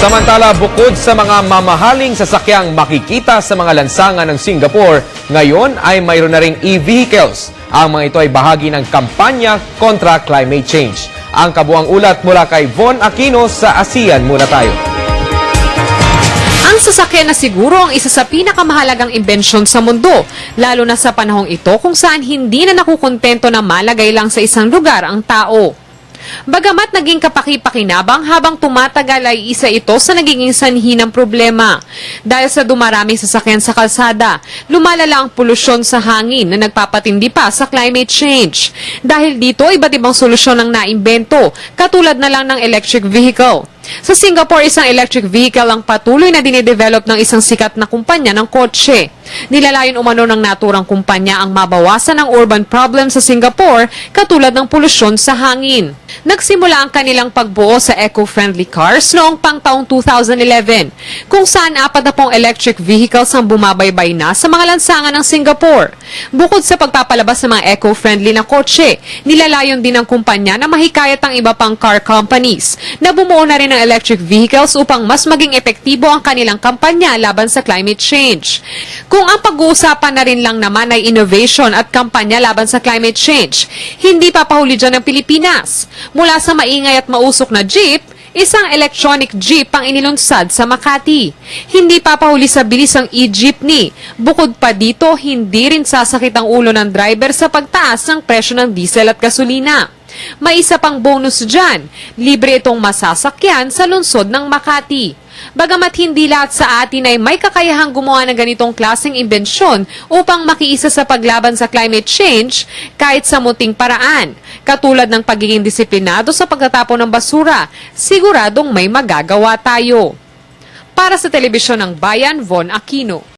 Samantala, bukod sa mga mamahaling sasakyang makikita sa mga lansangan ng Singapore, ngayon ay mayroon na ring e-vehicles. Ang mga ito ay bahagi ng kampanya kontra climate change. Ang kabuang ulat mula kay Von Aquino sa ASEAN muna tayo. Ang sasakyan na siguro ang isa sa pinakamahalagang imbensyon sa mundo, lalo na sa panahong ito kung saan hindi na nakukontento na malagay lang sa isang lugar ang tao. Bagamat naging kapaki-pakinabang habang tumatagal ay isa ito sa nagiging sanhi ng problema. Dahil sa dumaraming sasakyan sa kalsada, lumalala ang polusyon sa hangin na nagpapatindi pa sa climate change. Dahil dito, iba't ibang solusyon ang naimbento, katulad na lang ng electric vehicle. Sa Singapore, isang electric vehicle ang patuloy na dinedevelop ng isang sikat na kumpanya ng kotse. Nilalayon umano ng naturang kumpanya ang mabawasan ang urban problem sa Singapore katulad ng polusyon sa hangin. Nagsimula ang kanilang pagbuo sa eco-friendly cars noong pang taong 2011, kung saan 40 electric vehicles ang bumabaybay na sa mga lansangan ng Singapore. Bukod sa pagpapalabas ng mga eco-friendly na kotse, nilalayon din ng kumpanya na mahikayat ang iba pang car companies na bumuo na rin ng electric vehicles upang mas maging epektibo ang kanilang kampanya laban sa climate change. Kung ang pag-uusapan na rin lang naman ay innovation at kampanya laban sa climate change, hindi papahuli dyan ang Pilipinas. Mula sa maingay at mausok na jeep, isang electronic jeep ang inilunsad sa Makati. Hindi papahuli sa bilis ang e-jeepney. Bukod pa dito, hindi rin sasakit ang ulo ng driver sa pagtaas ng presyo ng diesel at gasolina. May isa pang bonus dyan, libre itong masasakyan sa lungsod ng Makati. Bagamat hindi lahat sa atin ay may kakayahang gumawa ng ganitong klaseng imbensyon upang makiisa sa paglaban sa climate change kahit sa munting paraan, katulad ng pagiging disiplinado sa pagtatapon ng basura, siguradong may magagawa tayo. Para sa Telebisyon ng Bayan, Von Aquino.